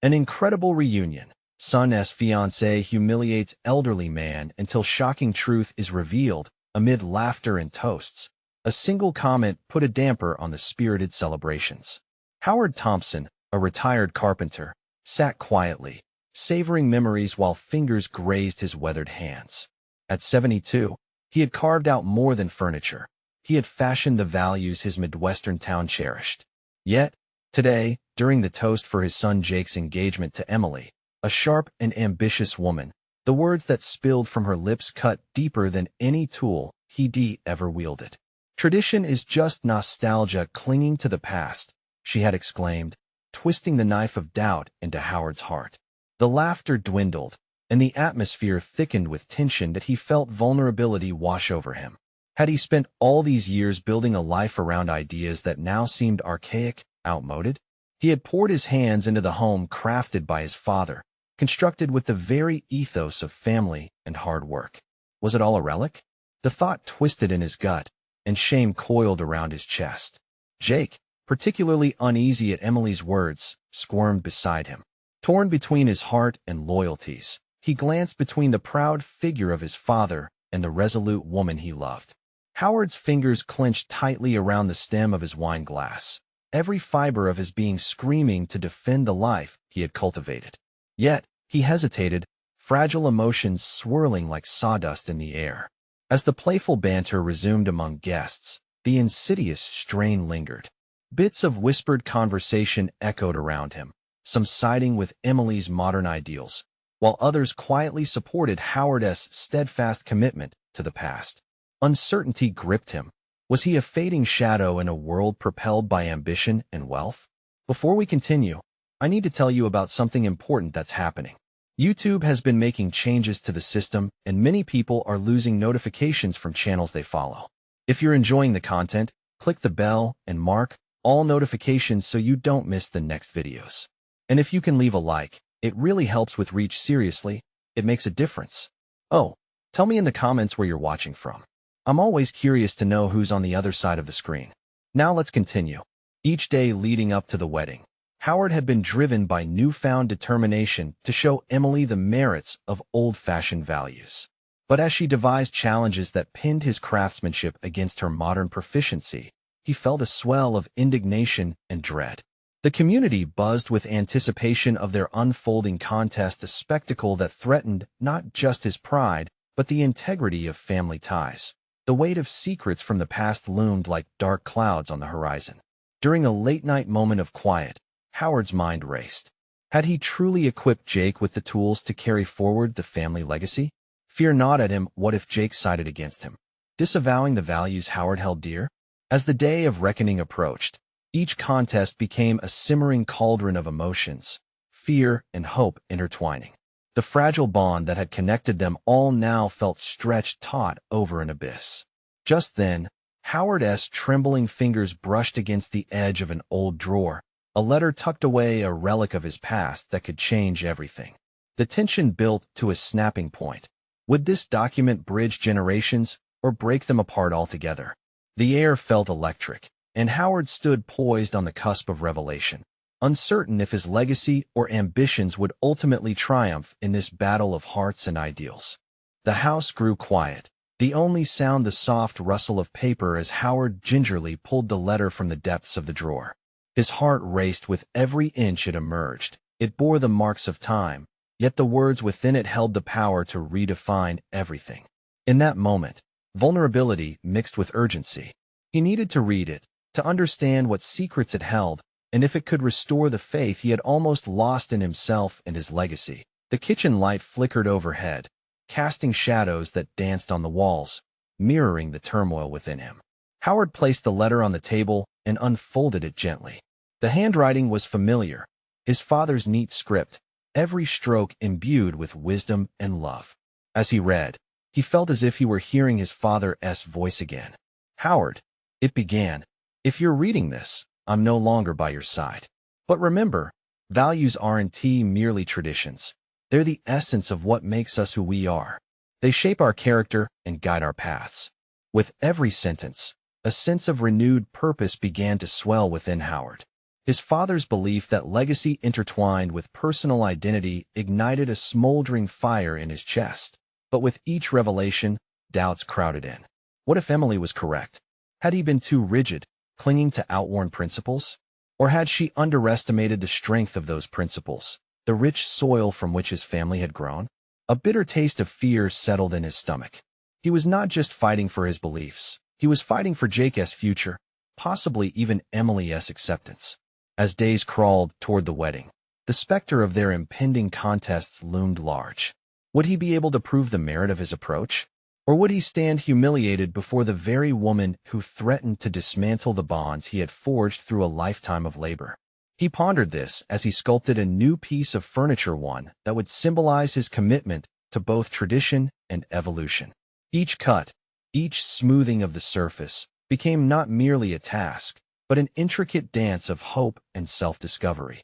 An incredible reunion. Son's fiancée humiliates elderly man until shocking truth is revealed amid laughter and toasts. A single comment put a damper on the spirited celebrations. Howard Thompson, a retired carpenter, sat quietly, savoring memories while fingers grazed his weathered hands. At 72, he had carved out more than furniture. He had fashioned the values his Midwestern town cherished. Yet, today, during the toast for his son Jake's engagement to Emily, a sharp and ambitious woman, the words that spilled from her lips cut deeper than any tool he'd ever wielded. "Tradition is just nostalgia clinging to the past," she had exclaimed, twisting the knife of doubt into Howard's heart. The laughter dwindled, and the atmosphere thickened with tension that he felt vulnerability wash over him. Had he spent all these years building a life around ideas that now seemed archaic, outmoded? He had poured his hands into the home crafted by his father, constructed with the very ethos of family and hard work. Was it all a relic? The thought twisted in his gut, and shame coiled around his chest. Jake, particularly uneasy at Emily's words, squirmed beside him. Torn between his heart and loyalties, he glanced between the proud figure of his father and the resolute woman he loved. Howard's fingers clenched tightly around the stem of his wine glass, every fiber of his being screaming to defend the life he had cultivated. Yet, he hesitated, fragile emotions swirling like sawdust in the air. As the playful banter resumed among guests, the insidious strain lingered. Bits of whispered conversation echoed around him, some siding with Emily's modern ideals, while others quietly supported Howard's steadfast commitment to the past. Uncertainty gripped him. Was he a fading shadow in a world propelled by ambition and wealth? Before we continue, I need to tell you about something important that's happening. YouTube has been making changes to the system, and many people are losing notifications from channels they follow. If you're enjoying the content, click the bell and mark all notifications so you don't miss the next videos. And if you can leave a like, it really helps with reach. Seriously, it makes a difference. Oh, tell me in the comments where you're watching from. I'm always curious to know who's on the other side of the screen. Now let's continue. Each day leading up to the wedding, Howard had been driven by newfound determination to show Emily the merits of old-fashioned values. But as she devised challenges that pinned his craftsmanship against her modern proficiency, he felt a swell of indignation and dread. The community buzzed with anticipation of their unfolding contest, a spectacle that threatened not just his pride, but the integrity of family ties. The weight of secrets from the past loomed like dark clouds on the horizon. During a late-night moment of quiet, Howard's mind raced. Had he truly equipped Jake with the tools to carry forward the family legacy? Fear gnawed at him. What if Jake sided against him, disavowing the values Howard held dear? As the day of reckoning approached, each contest became a simmering cauldron of emotions, fear and hope intertwining. The fragile bond that had connected them all now felt stretched taut over an abyss. Just then, Howard's trembling fingers brushed against the edge of an old drawer, a letter tucked away, a relic of his past that could change everything. The tension built to a snapping point. Would this document bridge generations or break them apart altogether? The air felt electric, and Howard stood poised on the cusp of revelation, uncertain if his legacy or ambitions would ultimately triumph in this battle of hearts and ideals. The house grew quiet, the only sound the soft rustle of paper as Howard gingerly pulled the letter from the depths of the drawer. His heart raced with every inch it emerged. It bore the marks of time, yet the words within it held the power to redefine everything. In that moment, vulnerability mixed with urgency. He needed to read it, to understand what secrets it held, and if it could restore the faith he had almost lost in himself and his legacy. The kitchen light flickered overhead, casting shadows that danced on the walls, mirroring the turmoil within him. Howard placed the letter on the table and unfolded it gently. The handwriting was familiar, his father's neat script, every stroke imbued with wisdom and love. As he read, he felt as if he were hearing his father's voice again. "Howard," it began, "if you're reading this, I'm no longer by your side. But remember, values aren't merely traditions. They're the essence of what makes us who we are. They shape our character and guide our paths." With every sentence, a sense of renewed purpose began to swell within Howard. His father's belief that legacy intertwined with personal identity ignited a smoldering fire in his chest. But with each revelation, doubts crowded in. What if Emily was correct? Had he been too rigid, clinging to outworn principles? Or had she underestimated the strength of those principles, the rich soil from which his family had grown? A bitter taste of fear settled in his stomach. He was not just fighting for his beliefs. He was fighting for Jake's future, possibly even Emily's acceptance. As days crawled toward the wedding, the specter of their impending contests loomed large. Would he be able to prove the merit of his approach? Or would he stand humiliated before the very woman who threatened to dismantle the bonds he had forged through a lifetime of labor? He pondered this as he sculpted a new piece of furniture, one that would symbolize his commitment to both tradition and evolution. Each cut, each smoothing of the surface, became not merely a task, but an intricate dance of hope and self-discovery.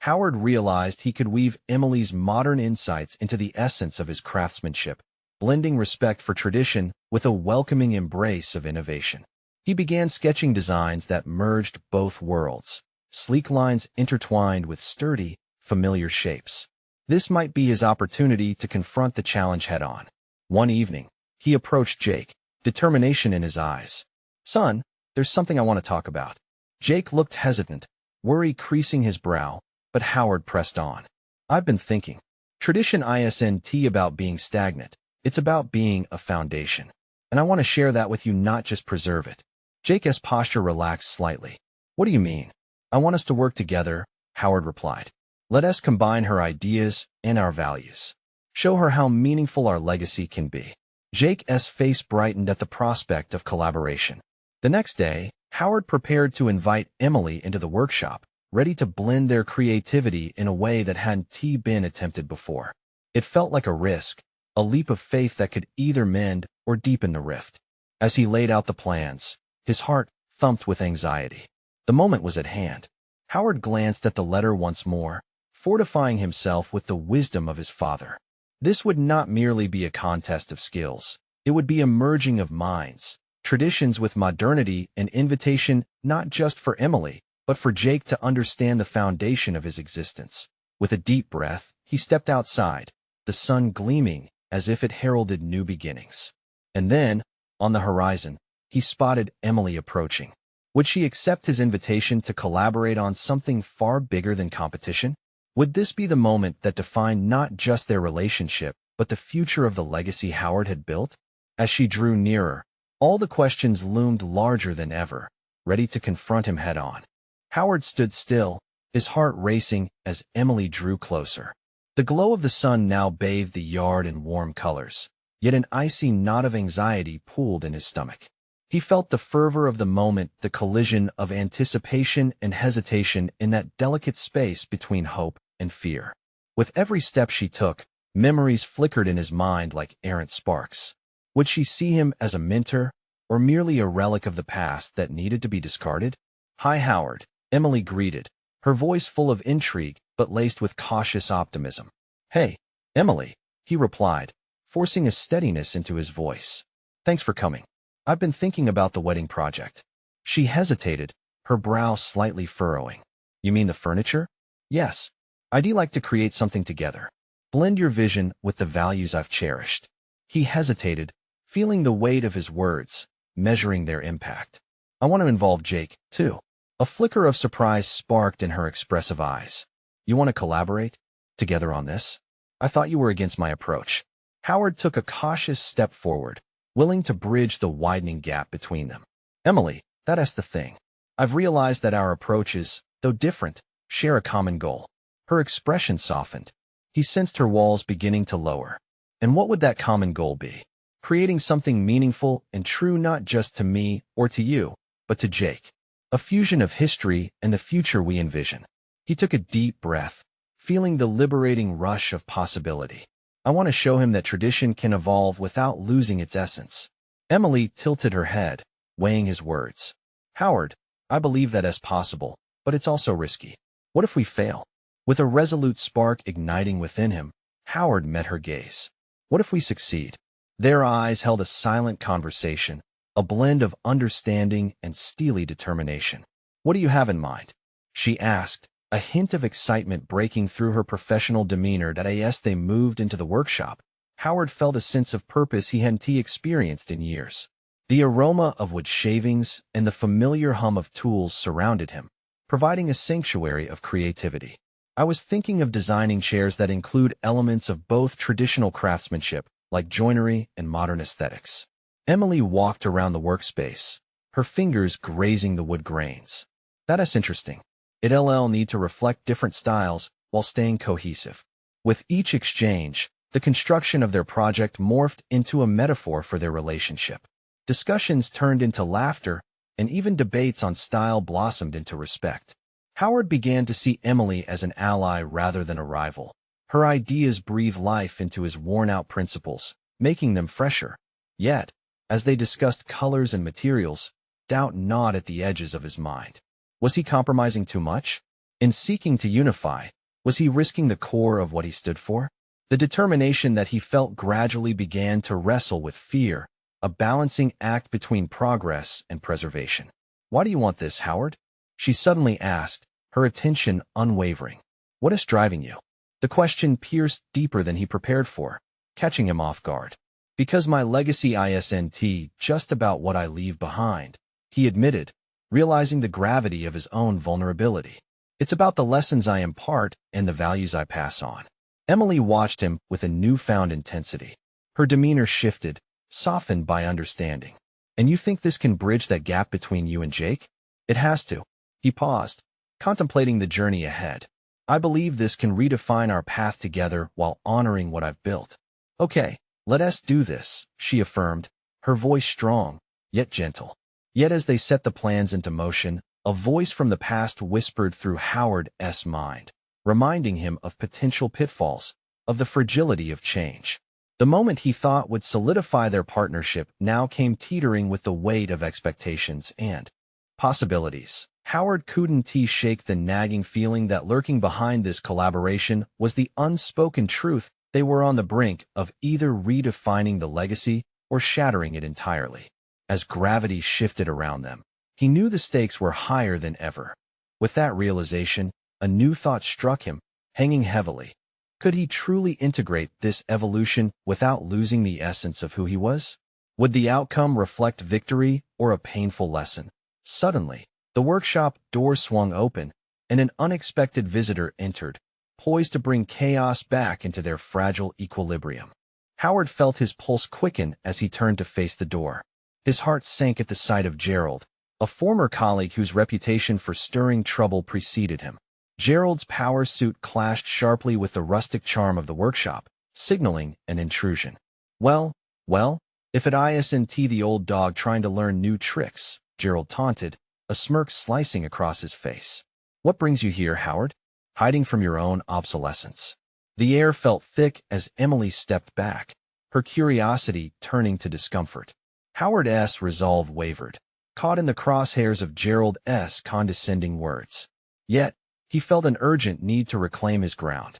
Howard realized he could weave Emily's modern insights into the essence of his craftsmanship, blending respect for tradition with a welcoming embrace of innovation. He began sketching designs that merged both worlds, sleek lines intertwined with sturdy, familiar shapes. This might be his opportunity to confront the challenge head-on. One evening, he approached Jake, determination in his eyes. "Son, there's something I want to talk about." Jake looked hesitant, worry creasing his brow, but Howard pressed on. "I've been thinking. Tradition isn't about being stagnant. It's about being a foundation. And I want to share that with you, not just preserve it." Jake's posture relaxed slightly. "What do you mean?" "I want us to work together," Howard replied. "Let us combine her ideas and our values. Show her how meaningful our legacy can be." Jake's face brightened at the prospect of collaboration. The next day, Howard prepared to invite Emily into the workshop, ready to blend their creativity in a way that hadn't been attempted before. It felt like a risk, a leap of faith that could either mend or deepen the rift. As he laid out the plans, his heart thumped with anxiety. The moment was at hand. Howard glanced at the letter once more, fortifying himself with the wisdom of his father. This would not merely be a contest of skills. It would be a merging of minds, traditions with modernity, an invitation not just for Emily, but for Jake to understand the foundation of his existence. With a deep breath, he stepped outside, the sun gleaming as if it heralded new beginnings. And then, on the horizon, he spotted Emily approaching. Would she accept his invitation to collaborate on something far bigger than competition? Would this be the moment that defined not just their relationship, but the future of the legacy Howard had built? As she drew nearer, all the questions loomed larger than ever, ready to confront him head-on. Howard stood still, his heart racing as Emily drew closer. The glow of the sun now bathed the yard in warm colors, yet an icy knot of anxiety pooled in his stomach. He felt the fervor of the moment, the collision of anticipation and hesitation in that delicate space between hope and fear. With every step she took, memories flickered in his mind like errant sparks. Would she see him as a mentor, or merely a relic of the past that needed to be discarded? "Hi, Howard," Emily greeted, her voice full of intrigue but laced with cautious optimism. "Hey, Emily," he replied, forcing a steadiness into his voice. "Thanks for coming. I've been thinking about the wedding project." She hesitated, her brow slightly furrowing. "You mean the furniture?" "Yes. I'd like to create something together. Blend your vision with the values I've cherished." He hesitated, feeling the weight of his words, measuring their impact. "I want to involve Jake, too." A flicker of surprise sparked in her expressive eyes. "You want to collaborate together on this? I thought you were against my approach." Howard took a cautious step forward, willing to bridge the widening gap between them. "Emily, that's the thing. I've realized that our approaches, though different, share a common goal." Her expression softened. He sensed her walls beginning to lower. "And what would that common goal be?" "Creating something meaningful and true not just to me or to you, but to Jake. A fusion of history and the future we envision." He took a deep breath, feeling the liberating rush of possibility. "I want to show him that tradition can evolve without losing its essence." Emily tilted her head, weighing his words. "Howard, I believe that is possible, but it's also risky. What if we fail?" With a resolute spark igniting within him, Howard met her gaze. "What if we succeed?" Their eyes held a silent conversation, a blend of understanding and steely determination. "What do you have in mind?" she asked, a hint of excitement breaking through her professional demeanor. As they moved into the workshop, Howard felt a sense of purpose he hadn't experienced in years. The aroma of wood shavings and the familiar hum of tools surrounded him, providing a sanctuary of creativity. I was thinking of designing chairs that include elements of both traditional craftsmanship, like joinery, and modern aesthetics. Emily walked around the workspace, her fingers grazing the wood grains. That's interesting. It'll need to reflect different styles while staying cohesive. With each exchange, the construction of their project morphed into a metaphor for their relationship. Discussions turned into laughter, and even debates on style blossomed into respect. Howard began to see Emily as an ally rather than a rival. Her ideas breathed life into his worn-out principles, making them fresher. Yet, as they discussed colors and materials, doubt gnawed at the edges of his mind. Was he compromising too much? In seeking to unify, was he risking the core of what he stood for? The determination that he felt gradually began to wrestle with fear, a balancing act between progress and preservation. Why do you want this, Howard? She suddenly asked, her attention unwavering. What is driving you? The question pierced deeper than he prepared for, catching him off guard. Because my legacy isn't just about what I leave behind, he admitted, realizing the gravity of his own vulnerability. It's about the lessons I impart and the values I pass on. Emily watched him with a newfound intensity. Her demeanor shifted, softened by understanding. And you think this can bridge that gap between you and Jake? It has to. He paused, contemplating the journey ahead. I believe this can redefine our path together while honoring what I've built. Okay, let us do this, she affirmed, her voice strong, yet gentle. Yet as they set the plans into motion, a voice from the past whispered through Howard's mind, reminding him of potential pitfalls, of the fragility of change. The moment he thought would solidify their partnership now came teetering with the weight of expectations and possibilities. Howard couldn't shake the nagging feeling that lurking behind this collaboration was the unspoken truth they were on the brink of either redefining the legacy or shattering it entirely. As gravity shifted around them, he knew the stakes were higher than ever. With that realization, a new thought struck him, hanging heavily. Could he truly integrate this evolution without losing the essence of who he was? Would the outcome reflect victory or a painful lesson? Suddenly, the workshop door swung open, and an unexpected visitor entered, poised to bring chaos back into their fragile equilibrium. Howard felt his pulse quicken as he turned to face the door. His heart sank at the sight of Gerald, a former colleague whose reputation for stirring trouble preceded him. Gerald's power suit clashed sharply with the rustic charm of the workshop, signaling an intrusion. Well, if it isn't the old dog trying to learn new tricks, Gerald taunted, a smirk slicing across his face. What brings you here, Howard? Hiding from your own obsolescence. The air felt thick as Emily stepped back, her curiosity turning to discomfort. Howard's resolve wavered, caught in the crosshairs of Gerald's condescending words. Yet, he felt an urgent need to reclaim his ground.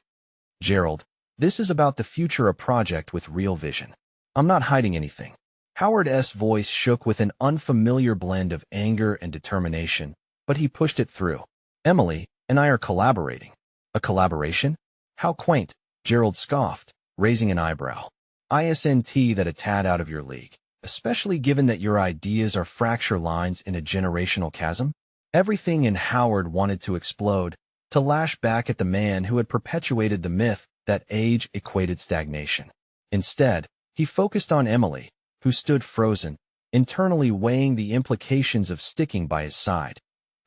Gerald, this is about the future of a project with real vision. I'm not hiding anything. Howard's voice shook with an unfamiliar blend of anger and determination, but he pushed it through. Emily and I are collaborating. A collaboration? How quaint, Gerald scoffed, raising an eyebrow. Isn't that a tad out of your league, especially given that your ideas are fracture lines in a generational chasm? Everything in Howard wanted to explode, to lash back at the man who had perpetuated the myth that age equated stagnation. Instead, he focused on Emily, who stood frozen, internally weighing the implications of sticking by his side.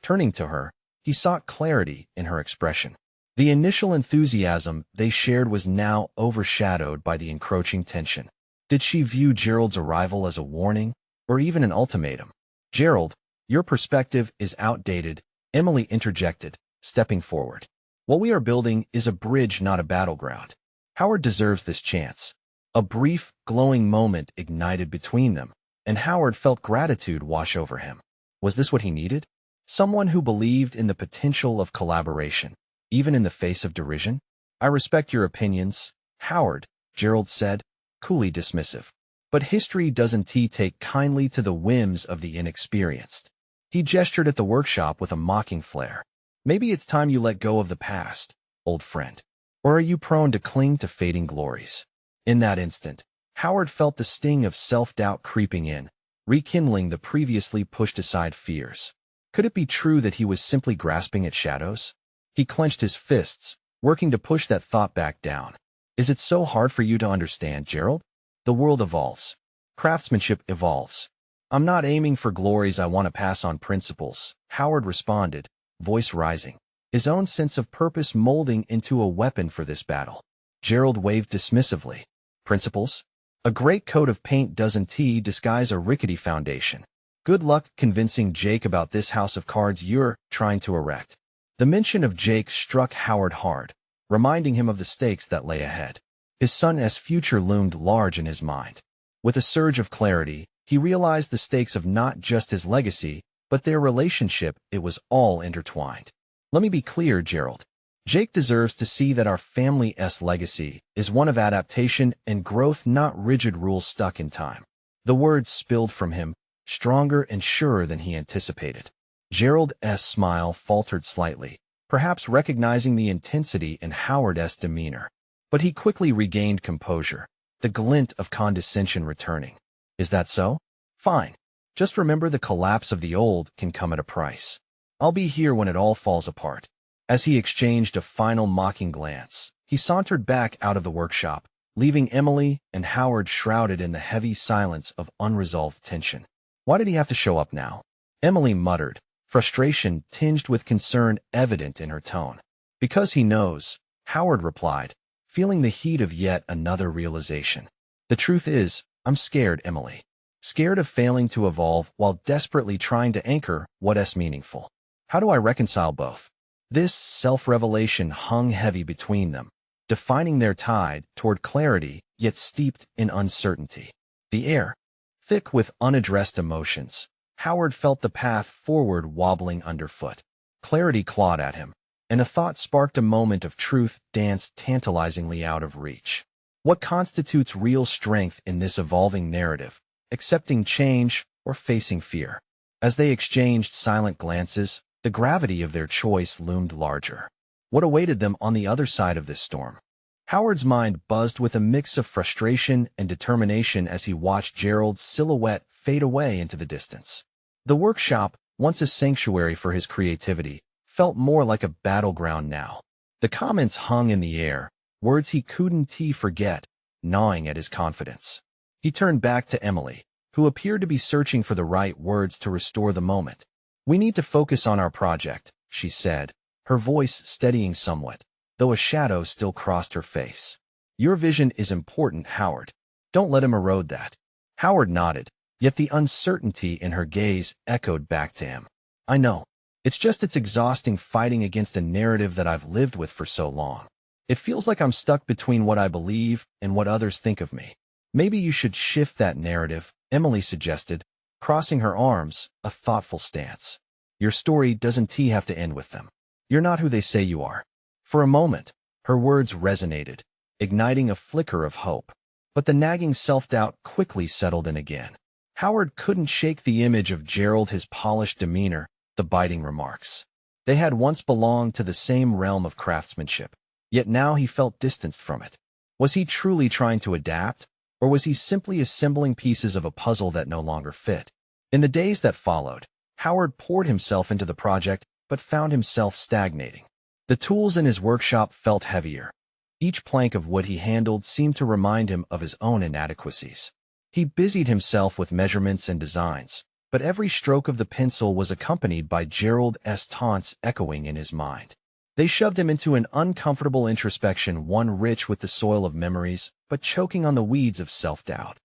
Turning to her, he sought clarity in her expression. The initial enthusiasm they shared was now overshadowed by the encroaching tension. Did she view Gerald's arrival as a warning, or even an ultimatum? Gerald, your perspective is outdated, Emily interjected, stepping forward. What we are building is a bridge, not a battleground. Howard deserves this chance. A brief, glowing moment ignited between them, and Howard felt gratitude wash over him. Was this what he needed? Someone who believed in the potential of collaboration, even in the face of derision? I respect your opinions, Howard, Gerald said, coolly dismissive. But history doesn't take kindly to the whims of the inexperienced. He gestured at the workshop with a mocking flair. Maybe it's time you let go of the past, old friend. Or are you prone to cling to fading glories? In that instant, Howard felt the sting of self-doubt creeping in, rekindling the previously pushed-aside fears. Could it be true that he was simply grasping at shadows? He clenched his fists, working to push that thought back down. Is it so hard for you to understand, Gerald? The world evolves. Craftsmanship evolves. I'm not aiming for glories, I want to pass on principles, Howard responded, voice rising, his own sense of purpose molding into a weapon for this battle. Gerald waved dismissively. Principles? A great coat of paint doesn't disguise a rickety foundation. Good luck convincing Jake about this house of cards you're trying to erect. The mention of Jake struck Howard hard, reminding him of the stakes that lay ahead. His son's future loomed large in his mind. With a surge of clarity, he realized the stakes of not just his legacy, but their relationship. It was all intertwined. Let me be clear, Gerald. Jake deserves to see that our family's legacy is one of adaptation and growth, not rigid rules stuck in time. The words spilled from him, stronger and surer than he anticipated. Gerald's smile faltered slightly, perhaps recognizing the intensity in Howard's demeanor. But he quickly regained composure, the glint of condescension returning. Is that so? Fine. Just remember, the collapse of the old can come at a price. I'll be here when it all falls apart. As he exchanged a final mocking glance, he sauntered back out of the workshop, leaving Emily and Howard shrouded in the heavy silence of unresolved tension. Why did he have to show up now? Emily muttered, frustration tinged with concern evident in her tone. Because he knows, Howard replied, feeling the heat of yet another realization. The truth is, I'm scared, Emily. Scared of failing to evolve while desperately trying to anchor what's meaningful. How do I reconcile both? This self-revelation hung heavy between them, defining their tide toward clarity yet steeped in uncertainty. The air, thick with unaddressed emotions, Howard felt the path forward wobbling underfoot. Clarity clawed at him, and a thought sparked a moment of truth danced tantalizingly out of reach. What constitutes real strength in this evolving narrative? Accepting change or facing fear? As they exchanged silent glances, the gravity of their choice loomed larger. What awaited them on the other side of this storm? Howard's mind buzzed with a mix of frustration and determination as he watched Gerald's silhouette fade away into the distance. The workshop, once a sanctuary for his creativity, felt more like a battleground now. The comments hung in the air, words he couldn't forget, gnawing at his confidence. He turned back to Emily, who appeared to be searching for the right words to restore the moment. We need to focus on our project, she said, her voice steadying somewhat, though a shadow still crossed her face. Your vision is important, Howard. Don't let him erode that. Howard nodded, yet the uncertainty in her gaze echoed back to him. I know. It's exhausting fighting against a narrative that I've lived with for so long. It feels like I'm stuck between what I believe and what others think of me. Maybe you should shift that narrative, Emily suggested, crossing her arms, a thoughtful stance. Your story doesn't have to end with them. You're not who they say you are. For a moment, her words resonated, igniting a flicker of hope. But the nagging self-doubt quickly settled in again. Howard couldn't shake the image of Gerald, his polished demeanor, the biting remarks. They had once belonged to the same realm of craftsmanship, yet now he felt distanced from it. Was he truly trying to adapt, or was he simply assembling pieces of a puzzle that no longer fit? In the days that followed, Howard poured himself into the project, but found himself stagnating. The tools in his workshop felt heavier. Each plank of wood he handled seemed to remind him of his own inadequacies. He busied himself with measurements and designs, but every stroke of the pencil was accompanied by Gerald's taunts echoing in his mind. They shoved him into an uncomfortable introspection, one rich with the soil of memories, but choking on the weeds of self-doubt.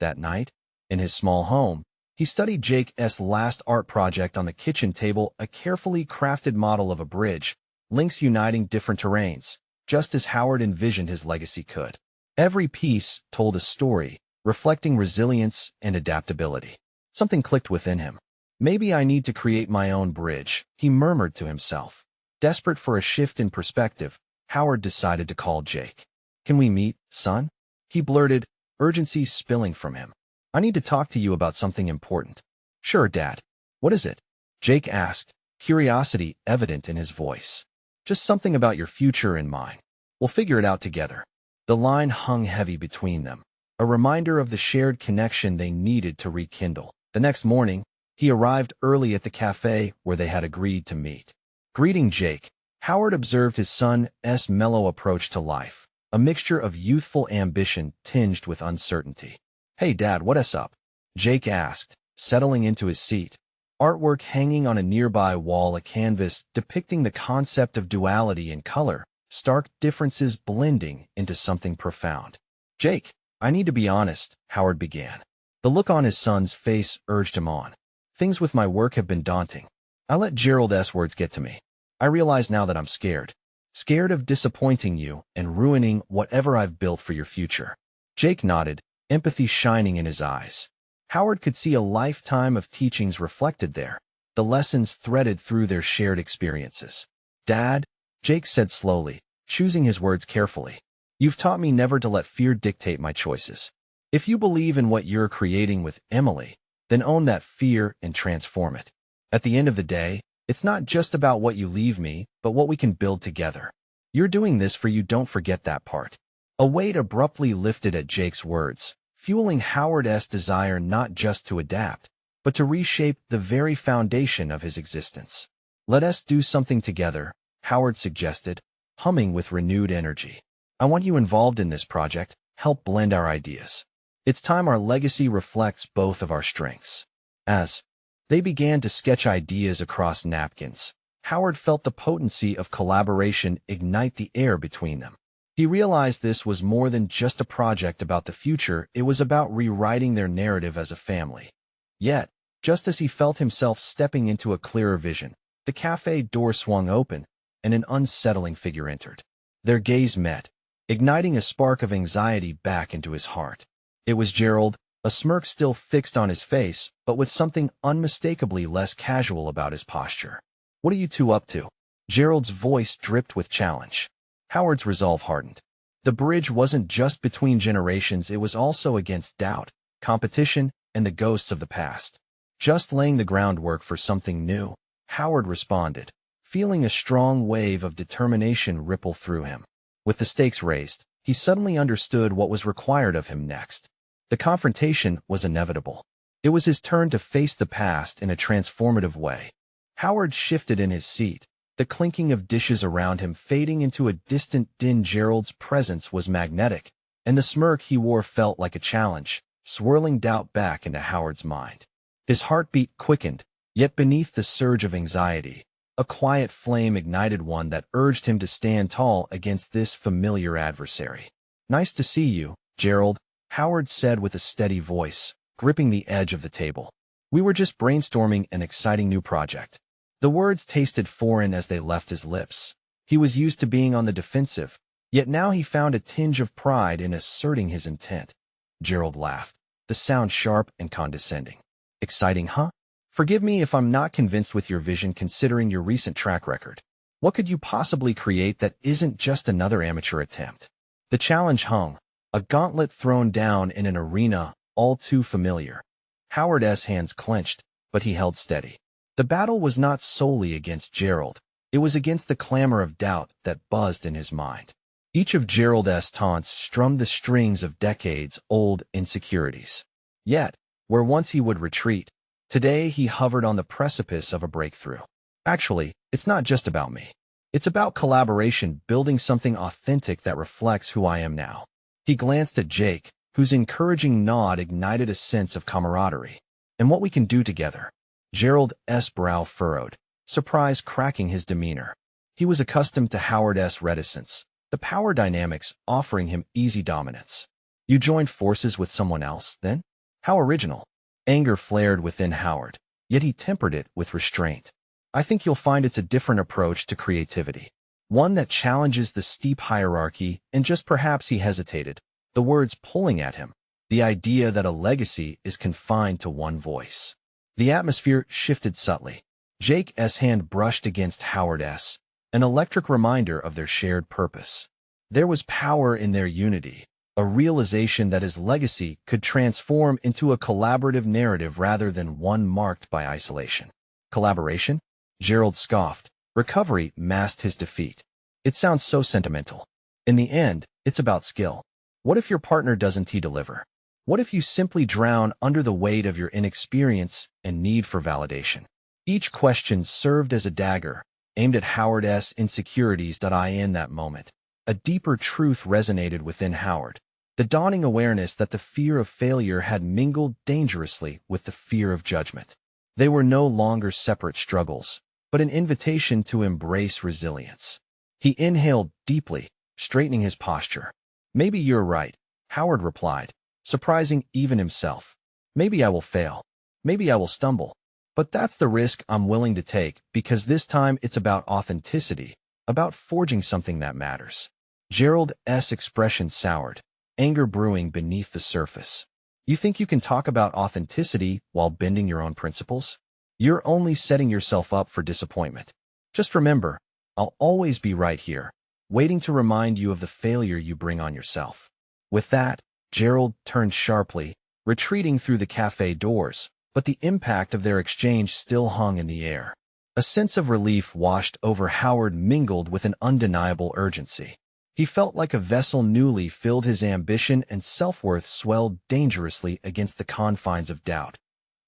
That night, in his small home, he studied Jake's last art project on the kitchen table, a carefully crafted model of a bridge, links uniting different terrains, just as Howard envisioned his legacy could. Every piece told a story, reflecting resilience and adaptability. Something clicked within him. Maybe I need to create my own bridge, he murmured to himself. Desperate for a shift in perspective, Howard decided to call Jake. Can we meet, son? He blurted, urgency spilling from him. I need to talk to you about something important. Sure, Dad. What is it? Jake asked, curiosity evident in his voice. Just something about your future and mine. We'll figure it out together. The line hung heavy between them, a reminder of the shared connection they needed to rekindle. The next morning, he arrived early at the cafe where they had agreed to meet. Greeting Jake, Howard observed his son's mellow approach to life, a mixture of youthful ambition tinged with uncertainty. "Hey, Dad, what's up?" Jake asked, settling into his seat. Artwork hanging on a nearby wall, a canvas depicting the concept of duality in color, stark differences blending into something profound. "Jake, I need to be honest," Howard began. The look on his son's face urged him on. "Things with my work have been daunting. I let Gerald's words get to me. I realize now that I'm scared. Scared of disappointing you and ruining whatever I've built for your future." Jake nodded, empathy shining in his eyes. Howard could see a lifetime of teachings reflected there, the lessons threaded through their shared experiences. "Dad," Jake said slowly, choosing his words carefully, "you've taught me never to let fear dictate my choices. If you believe in what you're creating with Emily, then own that fear and transform it. At the end of the day, it's not just about what you leave me, but what we can build together. You're doing this for you, don't forget that part." A weight abruptly lifted at Jake's words, fueling Howard's desire not just to adapt, but to reshape the very foundation of his existence. "Let us do something together," Howard suggested, humming with renewed energy. "I want you involved in this project, help blend our ideas. It's time our legacy reflects both of our strengths." As they began to sketch ideas across napkins, Howard felt the potency of collaboration ignite the air between them. He realized this was more than just a project about the future, it was about rewriting their narrative as a family. Yet, just as he felt himself stepping into a clearer vision, the cafe door swung open, and an unsettling figure entered. Their gaze met, igniting a spark of anxiety back into his heart. It was Gerald, a smirk still fixed on his face, but with something unmistakably less casual about his posture. "What are you two up to?" Gerald's voice dripped with challenge. Howard's resolve hardened. The bridge wasn't just between generations, it was also against doubt, competition, and the ghosts of the past. "Just laying the groundwork for something new," Howard responded, feeling a strong wave of determination ripple through him. With the stakes raised, he suddenly understood what was required of him next. The confrontation was inevitable. It was his turn to face the past in a transformative way. Howard shifted in his seat, the clinking of dishes around him fading into a distant din. Gerald's presence was magnetic, and the smirk he wore felt like a challenge, swirling doubt back into Howard's mind. His heartbeat quickened, yet beneath the surge of anxiety, a quiet flame ignited, one that urged him to stand tall against this familiar adversary. "Nice to see you, Gerald," Howard said with a steady voice, gripping the edge of the table. "We were just brainstorming an exciting new project." The words tasted foreign as they left his lips. He was used to being on the defensive, yet now he found a tinge of pride in asserting his intent. Gerald laughed, the sound sharp and condescending. "Exciting, huh? Forgive me if I'm not convinced with your vision considering your recent track record. What could you possibly create that isn't just another amateur attempt?" The challenge hung, a gauntlet thrown down in an arena all too familiar. Howard's hands clenched, but he held steady. The battle was not solely against Gerald. It was against the clamor of doubt that buzzed in his mind. Each of Gerald's taunts strummed the strings of decades-old insecurities. Yet, where once he would retreat, today he hovered on the precipice of a breakthrough. "Actually, it's not just about me. It's about collaboration, building something authentic that reflects who I am now." He glanced at Jake, whose encouraging nod ignited a sense of camaraderie. "And what we can do together." Gerald's brow furrowed, surprise cracking his demeanor. He was accustomed to Howard's reticence, the power dynamics offering him easy dominance. "You joined forces with someone else, then? How original." Anger flared within Howard, yet he tempered it with restraint. "I think you'll find it's a different approach to creativity. One that challenges the steep hierarchy," and just perhaps he hesitated, the words pulling at him, the idea that a legacy is confined to one voice. The atmosphere shifted subtly. Jake's hand brushed against Howard's, an electric reminder of their shared purpose. There was power in their unity, a realization that his legacy could transform into a collaborative narrative rather than one marked by isolation. Collaboration? Gerald scoffed. Recovery masked his defeat. It sounds so sentimental. In the end, it's about skill. What if your partner doesn't deliver? What if you simply drown under the weight of your inexperience and need for validation? Each question served as a dagger, aimed at Howard's insecurities. In that moment, a deeper truth resonated within Howard. The dawning awareness that the fear of failure had mingled dangerously with the fear of judgment. They were no longer separate struggles, but an invitation to embrace resilience. He inhaled deeply, straightening his posture. Maybe you're right, Howard replied, surprising even himself. Maybe I will fail. Maybe I will stumble. But that's the risk I'm willing to take, because this time it's about authenticity, about forging something that matters. Gerald's expression soured, anger brewing beneath the surface. You think you can talk about authenticity while bending your own principles? You're only setting yourself up for disappointment. Just remember, I'll always be right here, waiting to remind you of the failure you bring on yourself. With that, Gerald turned sharply, retreating through the cafe doors, but the impact of their exchange still hung in the air. A sense of relief washed over Howard, mingled with an undeniable urgency. He felt like a vessel newly filled. His ambition and self-worth swelled dangerously against the confines of doubt.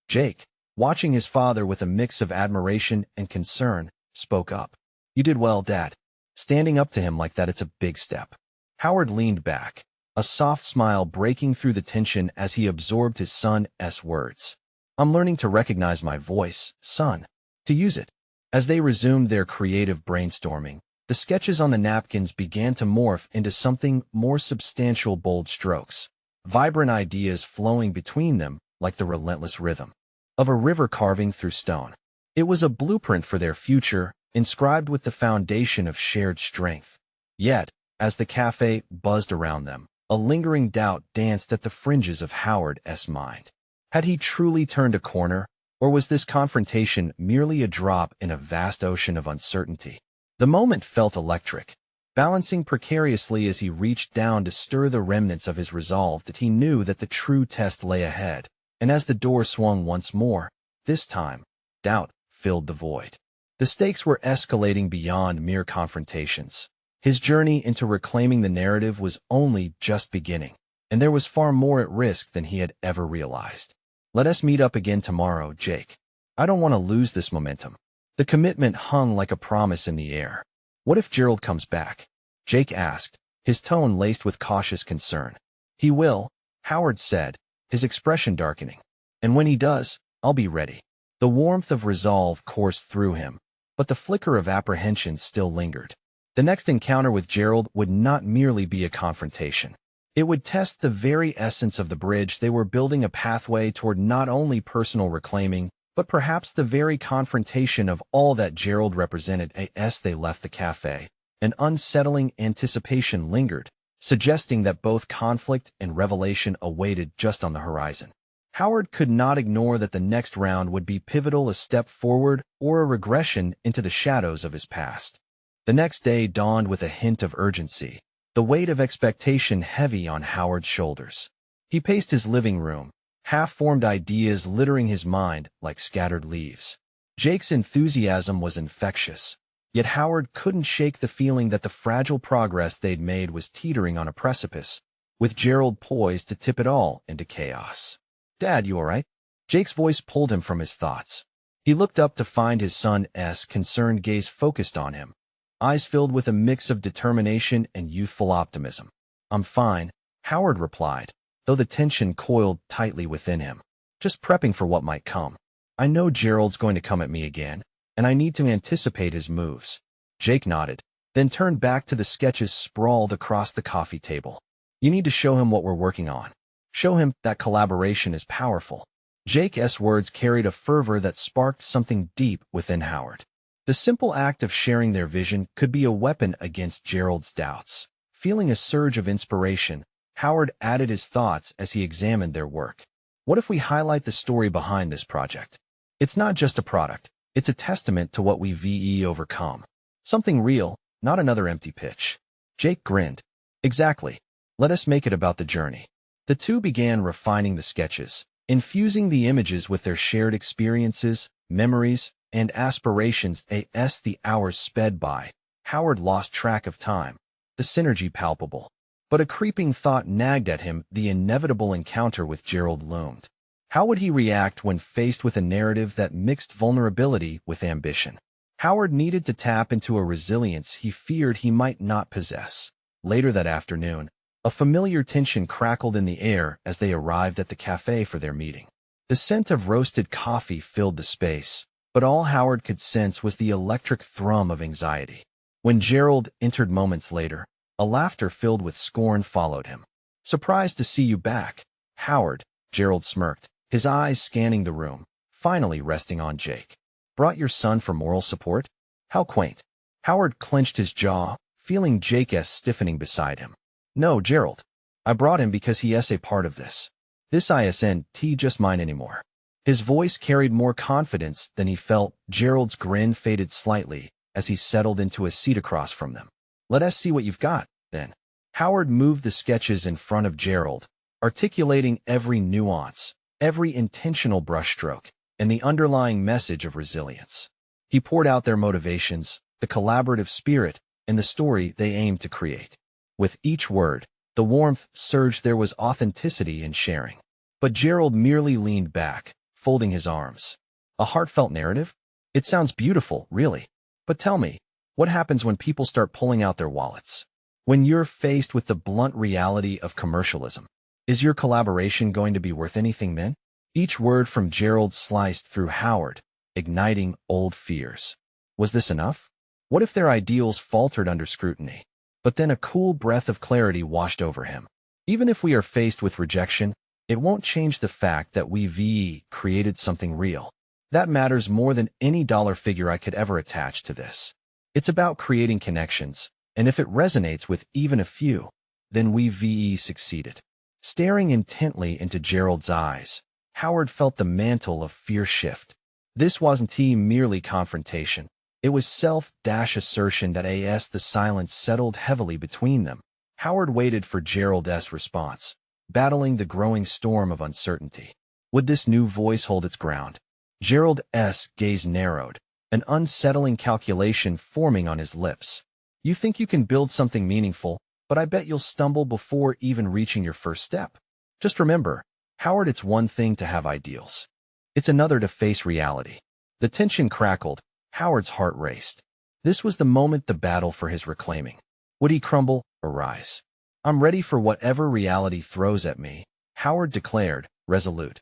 Jake, watching his father with a mix of admiration and concern, spoke up. You did well, Dad. Standing up to him like that, it's a big step. Howard leaned back, a soft smile breaking through the tension as he absorbed his son's words. I'm learning to recognize my voice, son, to use it. As they resumed their creative brainstorming, the sketches on the napkins began to morph into something more substantial. Bold strokes, vibrant ideas flowing between them like the relentless rhythm of a river carving through stone. It was a blueprint for their future, inscribed with the foundation of shared strength. Yet, as the cafe buzzed around them, a lingering doubt danced at the fringes of Howard's mind. Had he truly turned a corner, or was this confrontation merely a drop in a vast ocean of uncertainty? The moment felt electric, balancing precariously as he reached down to stir the remnants of his resolve. That he knew that the true test lay ahead, and as the door swung once more, this time, doubt filled the void. The stakes were escalating beyond mere confrontations. His journey into reclaiming the narrative was only just beginning, and there was far more at risk than he had ever realized. Let us meet up again tomorrow, Jake. I don't want to lose this momentum. The commitment hung like a promise in the air. What if Gerald comes back? Jake asked, his tone laced with cautious concern. He will, Howard said, his expression darkening. And when he does, I'll be ready. The warmth of resolve coursed through him, but the flicker of apprehension still lingered. The next encounter with Gerald would not merely be a confrontation. It would test the very essence of the bridge they were building, a pathway toward not only personal reclaiming, but perhaps the very confrontation of all that Gerald represented. As they left the cafe, an unsettling anticipation lingered, suggesting that both conflict and revelation awaited just on the horizon. Howard could not ignore that the next round would be pivotal, a step forward or a regression into the shadows of his past. The next day dawned with a hint of urgency, the weight of expectation heavy on Howard's shoulders. He paced his living room, half-formed ideas littering his mind like scattered leaves. Jake's enthusiasm was infectious, yet Howard couldn't shake the feeling that the fragile progress they'd made was teetering on a precipice, with Gerald poised to tip it all into chaos. Dad, you all right? Jake's voice pulled him from his thoughts. He looked up to find his son's concerned gaze focused on him, eyes filled with a mix of determination and youthful optimism. I'm fine, Howard replied, though the tension coiled tightly within him. Just prepping for what might come. I know Gerald's going to come at me again, and I need to anticipate his moves. Jake nodded, then turned back to the sketches sprawled across the coffee table. You need to show him what we're working on. Show him that collaboration is powerful. Jake's words carried a fervor that sparked something deep within Howard. The simple act of sharing their vision could be a weapon against Gerald's doubts. Feeling a surge of inspiration, Howard added his thoughts as he examined their work. What if we highlight the story behind this project? It's not just a product, it's a testament to what we've overcome. Something real, not another empty pitch. Jake grinned. Exactly. Let us make it about the journey. The two began refining the sketches, infusing the images with their shared experiences, memories, and aspirations as the hours sped by. Howard lost track of time, the synergy palpable. But a creeping thought nagged at him. The inevitable encounter with Gerald loomed. How would he react when faced with a narrative that mixed vulnerability with ambition? Howard needed to tap into a resilience he feared he might not possess. Later that afternoon, a familiar tension crackled in the air as they arrived at the cafe for their meeting. The scent of roasted coffee filled the space, but all Howard could sense was the electric thrum of anxiety. When Gerald entered moments later, a laughter filled with scorn followed him. "Surprised to see you back, Howard," Gerald smirked, his eyes scanning the room, finally resting on Jake. "Brought your son for moral support? How quaint." Howard clenched his jaw, feeling Jake's stiffening beside him. "No, Gerald. I brought him because he is a part of this. This isn't just mine anymore." His voice carried more confidence than he felt. Gerald's grin faded slightly as he settled into a seat across from them. "Let us see what you've got, then." Howard moved the sketches in front of Gerald, articulating every nuance, every intentional brushstroke, and the underlying message of resilience. He poured out their motivations, the collaborative spirit, and the story they aimed to create. With each word, the warmth surged. There was authenticity in sharing. But Gerald merely leaned back, folding his arms. "A heartfelt narrative? It sounds beautiful, really. But tell me, what happens when people start pulling out their wallets? When you're faced with the blunt reality of commercialism? Is your collaboration going to be worth anything then?" Each word from Gerald sliced through Howard, igniting old fears. Was this enough? What if their ideals faltered under scrutiny? But then a cool breath of clarity washed over him. Even if we are faced with rejection, it won't change the fact that we created something real. That matters more than any dollar figure I could ever attach to this. It's about creating connections, and if it resonates with even a few, then we succeeded. Staring intently into Gerald's eyes, Howard felt the mantle of fear shift. This wasn't merely confrontation. It was self-assertion that the silence settled heavily between them. Howard waited for Gerald's response, battling the growing storm of uncertainty. Would this new voice hold its ground? Gerald's gaze narrowed, an unsettling calculation forming on his lips. "You think you can build something meaningful, but I bet you'll stumble before even reaching your first step. Just remember, Howard, it's one thing to have ideals. It's another to face reality." The tension crackled. Howard's heart raced. This was the moment, the battle for his reclaiming. Would he crumble or rise? "I'm ready for whatever reality throws at me," Howard declared, resolute.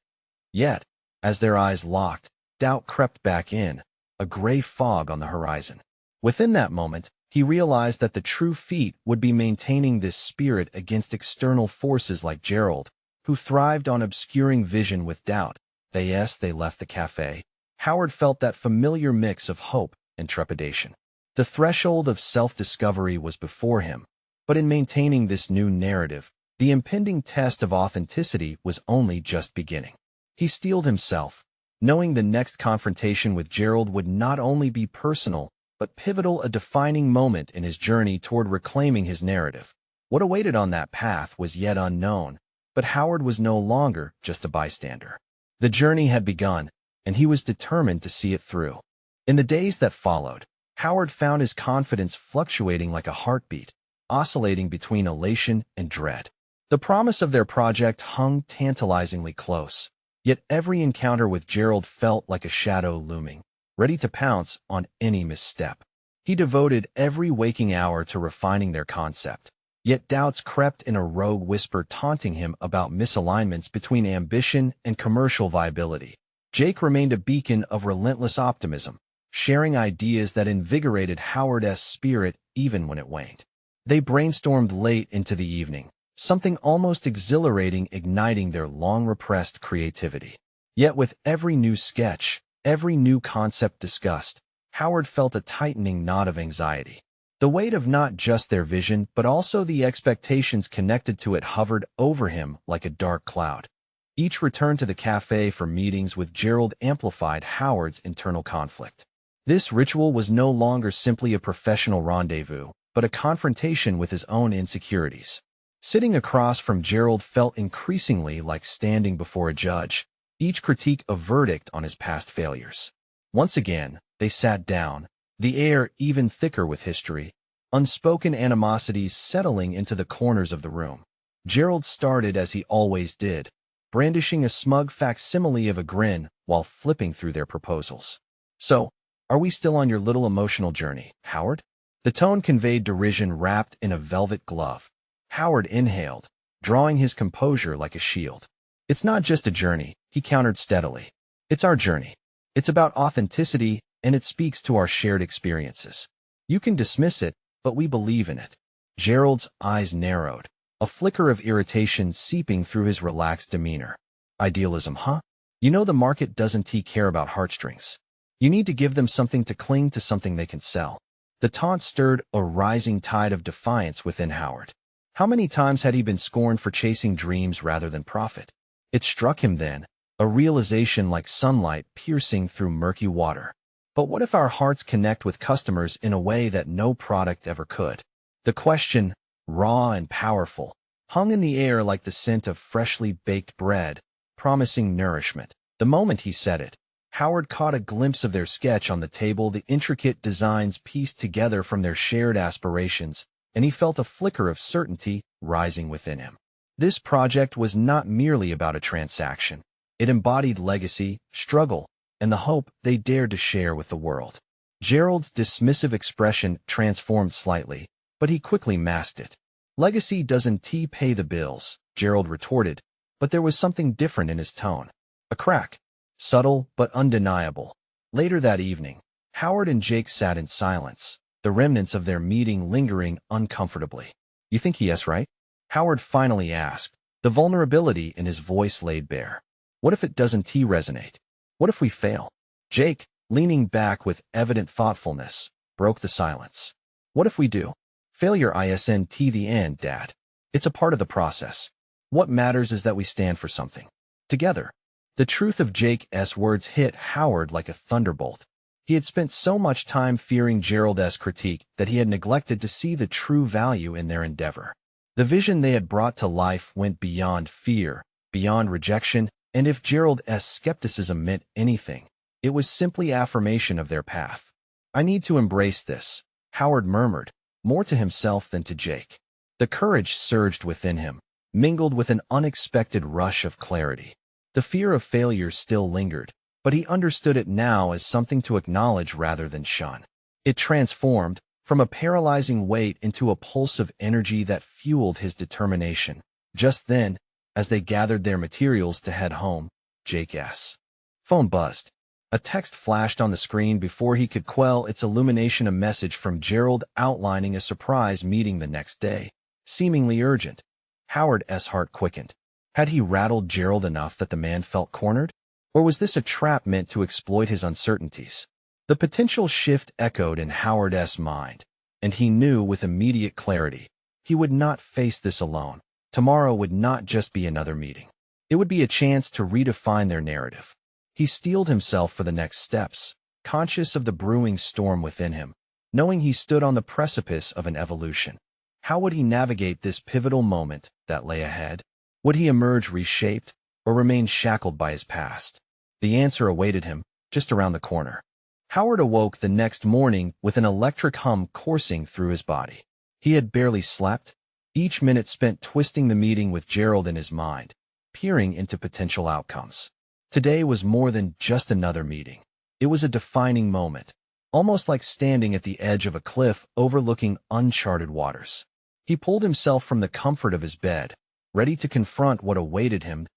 Yet, as their eyes locked, doubt crept back in, a gray fog on the horizon. Within that moment, he realized that the true feat would be maintaining this spirit against external forces like Gerald, who thrived on obscuring vision with doubt. They left the cafe. Howard felt that familiar mix of hope and trepidation. The threshold of self-discovery was before him, but in maintaining this new narrative, the impending test of authenticity was only just beginning. He steeled himself, knowing the next confrontation with Gerald would not only be personal, but pivotal, a defining moment in his journey toward reclaiming his narrative. What awaited on that path was yet unknown, but Howard was no longer just a bystander. The journey had begun, and he was determined to see it through. In the days that followed, Howard found his confidence fluctuating like a heartbeat, oscillating between elation and dread. The promise of their project hung tantalizingly close, yet every encounter with Gerald felt like a shadow looming, ready to pounce on any misstep. He devoted every waking hour to refining their concept, yet doubts crept in, a rogue whisper taunting him about misalignments between ambition and commercial viability. Jake remained a beacon of relentless optimism, sharing ideas that invigorated Howard's spirit even when it waned. They brainstormed late into the evening, something almost exhilarating igniting their long-repressed creativity. Yet with every new sketch, every new concept discussed, Howard felt a tightening knot of anxiety. The weight of not just their vision but also the expectations connected to it hovered over him like a dark cloud. Each return to the cafe for meetings with Gerald amplified Howard's internal conflict. This ritual was no longer simply a professional rendezvous, but a confrontation with his own insecurities. Sitting across from Gerald felt increasingly like standing before a judge, each critique a verdict on his past failures. Once again, They sat down, the air even thicker with history, unspoken animosities settling into the corners of the room. Gerald started as he always did, brandishing a smug facsimile of a grin while flipping through their proposals. "So, are we still on your little emotional journey, Howard?" The tone conveyed derision wrapped in a velvet glove. Howard inhaled, drawing his composure like a shield. "It's not just a journey," he countered steadily. "It's our journey. It's about authenticity, and it speaks to our shared experiences. You can dismiss it, but we believe in it." Gerald's eyes narrowed, a flicker of irritation seeping through his relaxed demeanor. "Idealism, huh? You know the market doesn't care about heartstrings. You need to give them something to cling to, something they can sell." The taunt stirred a rising tide of defiance within Howard. How many times had he been scorned for chasing dreams rather than profit? It struck him then, a realization like sunlight piercing through murky water. But what if our hearts connect with customers in a way that no product ever could? The question, raw and powerful, hung in the air like the scent of freshly baked bread, promising nourishment. The moment he said it, Howard caught a glimpse of their sketch on the table, the intricate designs pieced together from their shared aspirations, and he felt a flicker of certainty rising within him. This project was not merely about a transaction. It embodied legacy, struggle, and the hope they dared to share with the world. Gerald's dismissive expression transformed slightly, but he quickly masked it. "Legacy doesn't pay the bills," Gerald retorted, but there was something different in his tone. A crack, subtle but undeniable. Later that evening, Howard and Jake sat in silence, the remnants of their meeting lingering uncomfortably. "You think yes, right?" Howard finally asked, the vulnerability in his voice laid bare. "What if it doesn't resonate? What if we fail?" Jake, leaning back with evident thoughtfulness, broke the silence. "What if we do? Failure isn't the end, Dad. It's a part of the process. What matters is that we stand for something. Together." The truth of Jake's words hit Howard like a thunderbolt. He had spent so much time fearing Gerald's critique that he had neglected to see the true value in their endeavor. The vision they had brought to life went beyond fear, beyond rejection, and if Gerald's skepticism meant anything, it was simply affirmation of their path. "I need to embrace this," Howard murmured, more to himself than to Jake. The courage surged within him, mingled with an unexpected rush of clarity. The fear of failure still lingered, but he understood it now as something to acknowledge rather than shun. It transformed, from a paralyzing weight into a pulse of energy that fueled his determination. Just then, as they gathered their materials to head home, Jake's phone buzzed. A text flashed on the screen before he could quell its illumination, a message from Gerald outlining a surprise meeting the next day, seemingly urgent. Howard's heart quickened. Had he rattled Gerald enough that the man felt cornered? Or was this a trap meant to exploit his uncertainties? The potential shift echoed in Howard's mind, and he knew with immediate clarity he would not face this alone. Tomorrow would not just be another meeting. It would be a chance to redefine their narrative. He steeled himself for the next steps, conscious of the brewing storm within him, knowing he stood on the precipice of an evolution. How would he navigate this pivotal moment that lay ahead? Would he emerge reshaped, or remain shackled by his past? The answer awaited him, just around the corner. Howard awoke the next morning with an electric hum coursing through his body. He had barely slept, each minute spent twisting the meeting with Gerald in his mind, peering into potential outcomes. Today was more than just another meeting. It was a defining moment, almost like standing at the edge of a cliff overlooking uncharted waters. He pulled himself from the comfort of his bed, ready to confront what awaited him.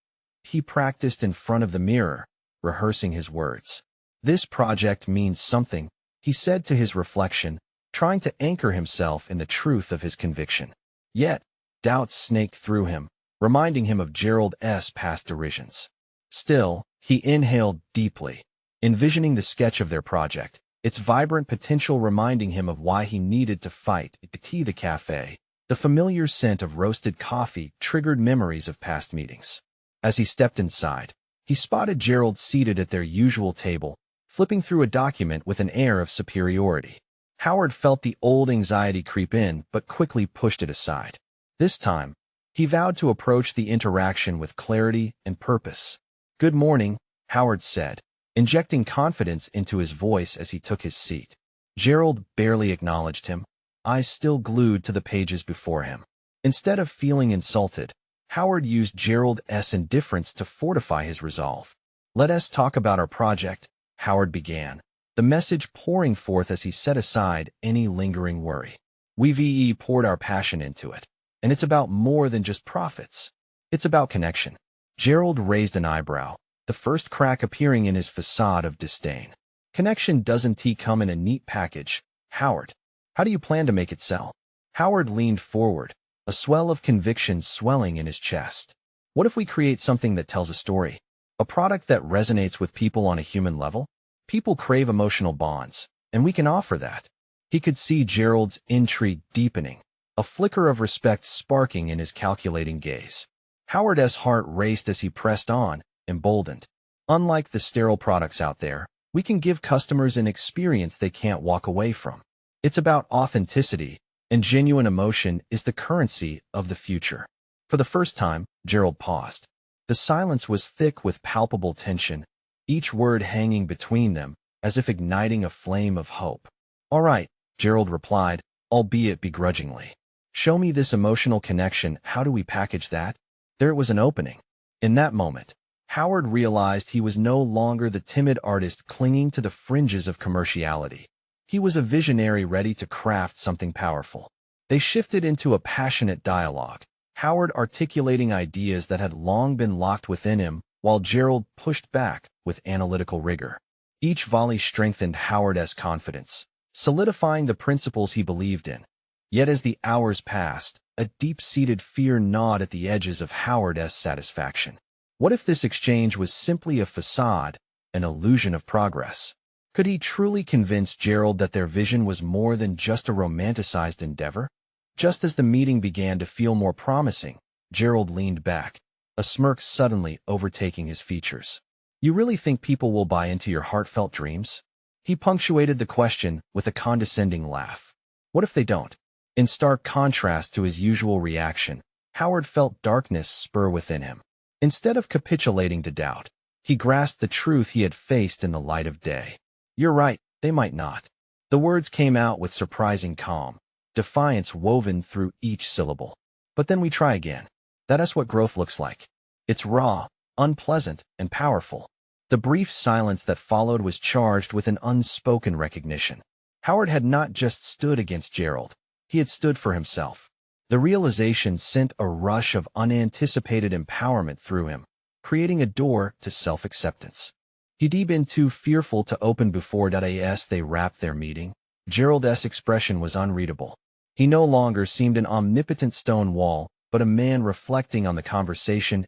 He practiced in front of the mirror, rehearsing his words. "This project means something," he said to his reflection, trying to anchor himself in the truth of his conviction. Yet, doubts snaked through him, reminding him of Gerald's past derisions. Still, he inhaled deeply, envisioning the sketch of their project, its vibrant potential reminding him of why he needed to fight. The cafe, the familiar scent of roasted coffee triggered memories of past meetings. As he stepped inside, he spotted Gerald seated at their usual table, flipping through a document with an air of superiority. Howard felt the old anxiety creep in, but quickly pushed it aside. This time, he vowed to approach the interaction with clarity and purpose. "Good morning," Howard said, injecting confidence into his voice as he took his seat. Gerald barely acknowledged him, eyes still glued to the pages before him. Instead of feeling insulted, Howard used Gerald's indifference to fortify his resolve. "Let us talk about our project," Howard began, the message pouring forth as he set aside any lingering worry. "We've poured our passion into it, and it's about more than just profits. It's about connection." Gerald raised an eyebrow, the first crack appearing in his facade of disdain. "Connection doesn't come in a neat package, Howard. How do you plan to make it sell?" Howard leaned forward, a swell of conviction swelling in his chest. "What if we create something that tells a story? A product that resonates with people on a human level? People crave emotional bonds, and we can offer that." He could see Gerald's intrigue deepening, a flicker of respect sparking in his calculating gaze. Howard's heart raced as he pressed on, emboldened. "Unlike the sterile products out there, we can give customers an experience they can't walk away from. It's about authenticity, and genuine emotion is the currency of the future." For the first time, Gerald paused. The silence was thick with palpable tension, each word hanging between them, as if igniting a flame of hope. "All right," Gerald replied, albeit begrudgingly. "Show me this emotional connection. How do we package that?" There was an opening. In that moment, Howard realized he was no longer the timid artist clinging to the fringes of commerciality. He was a visionary ready to craft something powerful. They shifted into a passionate dialogue, Howard articulating ideas that had long been locked within him, while Gerald pushed back with analytical rigor. Each volley strengthened Howard's confidence, solidifying the principles he believed in. Yet as the hours passed, a deep-seated fear gnawed at the edges of Howard's satisfaction. What if this exchange was simply a facade, an illusion of progress? Could he truly convince Gerald that their vision was more than just a romanticized endeavor? Just as the meeting began to feel more promising, Gerald leaned back, a smirk suddenly overtaking his features. "You really think people will buy into your heartfelt dreams?" He punctuated the question with a condescending laugh. "What if they don't?" In stark contrast to his usual reaction, Howard felt darkness spur within him. Instead of capitulating to doubt, he grasped the truth he had faced in the light of day. "You're right, they might not." The words came out with surprising calm, defiance woven through each syllable. "But then we try again. That's what growth looks like. It's raw, unpleasant, and powerful." The brief silence that followed was charged with an unspoken recognition. Howard had not just stood against Gerald, he had stood for himself. The realization sent a rush of unanticipated empowerment through him, creating a door to self-acceptance. He'd been too fearful to open before they wrapped their meeting. Gerald's expression was unreadable. He no longer seemed an omnipotent stone wall, but a man reflecting on the conversation's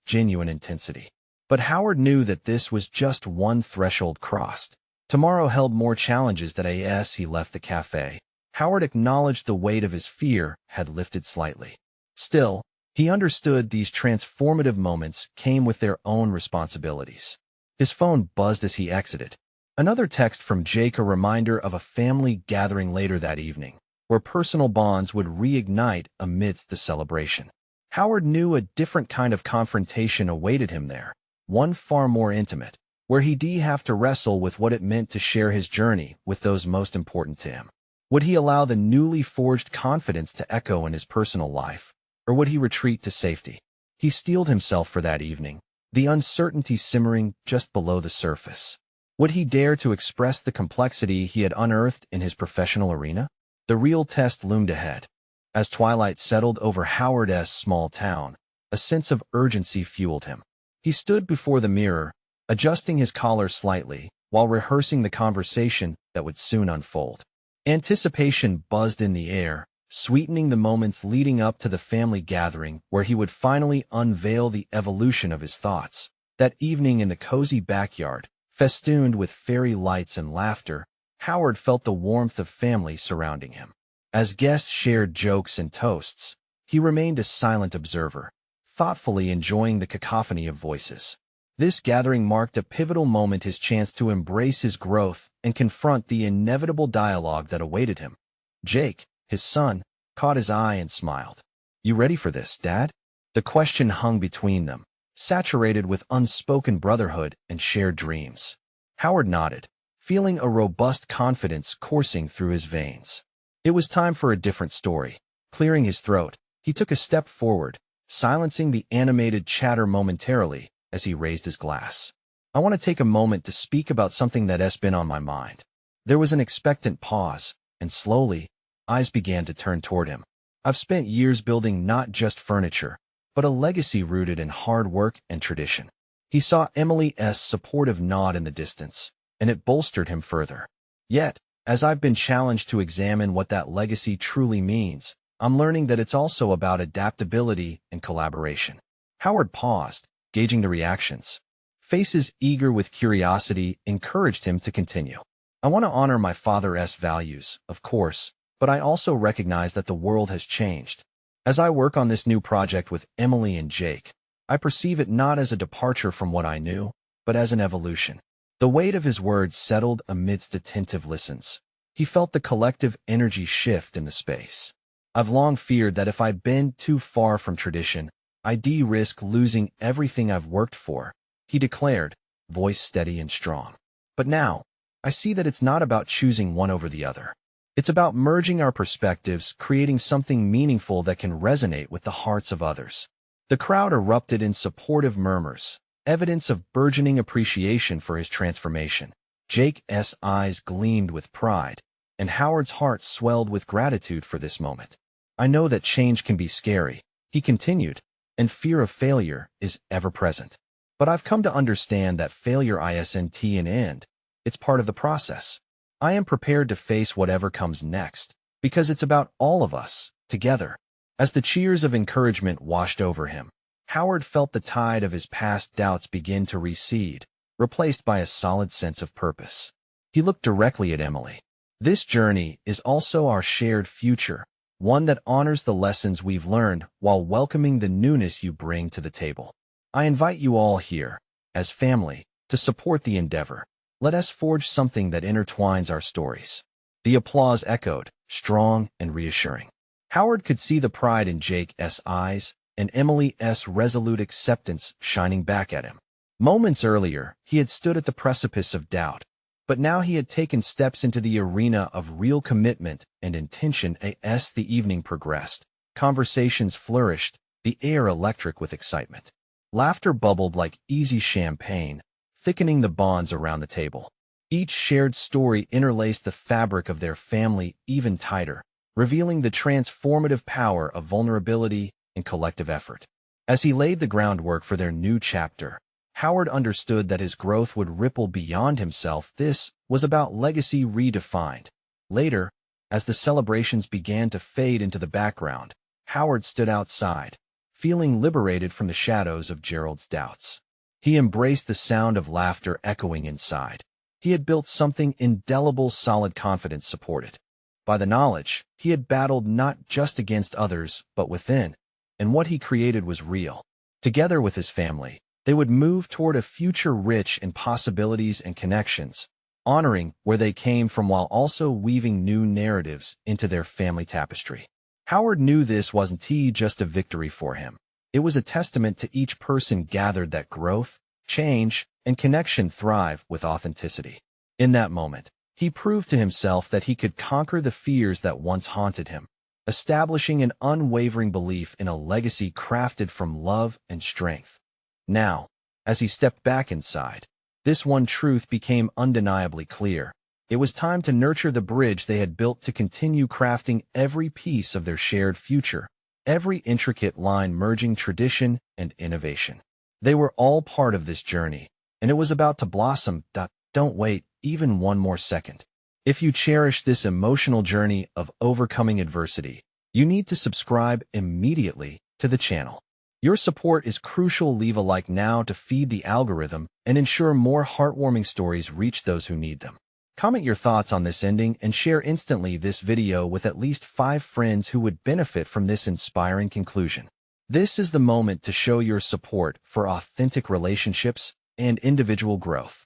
genuine intensity. But Howard knew that this was just one threshold crossed. Tomorrow held more challenges that as he left the cafe. Howard acknowledged the weight of his fear had lifted slightly. Still, he understood these transformative moments came with their own responsibilities. His phone buzzed as he exited. Another text from Jake, a reminder of a family gathering later that evening, where personal bonds would reignite amidst the celebration. Howard knew a different kind of confrontation awaited him there, one far more intimate, where he'd have to wrestle with what it meant to share his journey with those most important to him. Would he allow the newly forged confidence to echo in his personal life, or would he retreat to safety? He steeled himself for that evening, the uncertainty simmering just below the surface. Would he dare to express the complexity he had unearthed in his professional arena? The real test loomed ahead. As twilight settled over Howard's small town, a sense of urgency fueled him. He stood before the mirror, adjusting his collar slightly, while rehearsing the conversation that would soon unfold. Anticipation buzzed in the air, sweetening the moments leading up to the family gathering where he would finally unveil the evolution of his thoughts. That evening in the cozy backyard, festooned with fairy lights and laughter, Howard felt the warmth of family surrounding him. As guests shared jokes and toasts, he remained a silent observer, thoughtfully enjoying the cacophony of voices. This gathering marked a pivotal moment, his chance to embrace his growth and confront the inevitable dialogue that awaited him. Jake, his son, caught his eye and smiled. "You ready for this, Dad?" The question hung between them, saturated with unspoken brotherhood and shared dreams. Howard nodded, feeling a robust confidence coursing through his veins. It was time for a different story. Clearing his throat, he took a step forward, silencing the animated chatter momentarily as he raised his glass. I want to take a moment to speak about something that has been on my mind. There was an expectant pause, and slowly, eyes began to turn toward him. I've spent years building not just furniture, but a legacy rooted in hard work and tradition. He saw Emily's supportive nod in the distance, and it bolstered him further. Yet, as I've been challenged to examine what that legacy truly means, I'm learning that it's also about adaptability and collaboration. Howard paused, gauging the reactions. Faces eager with curiosity encouraged him to continue. I want to honor my father's values, of course, but I also recognize that the world has changed. As I work on this new project with Emily and Jake, I perceive it not as a departure from what I knew, but as an evolution. The weight of his words settled amidst attentive listens. He felt the collective energy shift in the space. I've long feared that if I bend too far from tradition, I'd risk losing everything I've worked for, he declared, voice steady and strong. But now, I see that it's not about choosing one over the other. It's about merging our perspectives, creating something meaningful that can resonate with the hearts of others. The crowd erupted in supportive murmurs, evidence of burgeoning appreciation for his transformation. Jake's eyes gleamed with pride, and Howard's heart swelled with gratitude for this moment. I know that change can be scary, he continued, and fear of failure is ever present. But I've come to understand that failure isn't an end. It's part of the process. I am prepared to face whatever comes next, because it's about all of us, together. As the cheers of encouragement washed over him, Howard felt the tide of his past doubts begin to recede, replaced by a solid sense of purpose. He looked directly at Emily. This journey is also our shared future, one that honors the lessons we've learned while welcoming the newness you bring to the table. I invite you all here, as family, to support the endeavor. Let us forge something that intertwines our stories. The applause echoed, strong and reassuring. Howard could see the pride in Jake's eyes and Emily's resolute acceptance shining back at him. Moments earlier, he had stood at the precipice of doubt, but now he had taken steps into the arena of real commitment and intention. As the evening progressed, conversations flourished, the air electric with excitement. Laughter bubbled like easy champagne, thickening the bonds around the table. Each shared story interlaced the fabric of their family even tighter, revealing the transformative power of vulnerability and collective effort. As he laid the groundwork for their new chapter, Howard understood that his growth would ripple beyond himself. This was about legacy redefined. Later, as the celebrations began to fade into the background, Howard stood outside, feeling liberated from the shadows of Gerald's doubts. He embraced the sound of laughter echoing inside. He had built something indelible, solid confidence supported by the knowledge he had battled not just against others, but within, and what he created was real. Together with his family, they would move toward a future rich in possibilities and connections, honoring where they came from while also weaving new narratives into their family tapestry. Howard knew this wasn't just a victory for him. It was a testament to each person gathered that growth, change, and connection thrive with authenticity. In that moment, he proved to himself that he could conquer the fears that once haunted him, establishing an unwavering belief in a legacy crafted from love and strength. Now, as he stepped back inside, this one truth became undeniably clear. It was time to nurture the bridge they had built to continue crafting every piece of their shared future, every intricate line merging tradition and innovation. They were all part of this journey, and it was about to blossom. Don't wait even one more second. If you cherish this emotional journey of overcoming adversity, you need to subscribe immediately to the channel. Your support is crucial. Leave a like now to feed the algorithm and ensure more heartwarming stories reach those who need them. Comment your thoughts on this ending and share instantly this video with at least 5 friends who would benefit from this inspiring conclusion. This is the moment to show your support for authentic relationships and individual growth.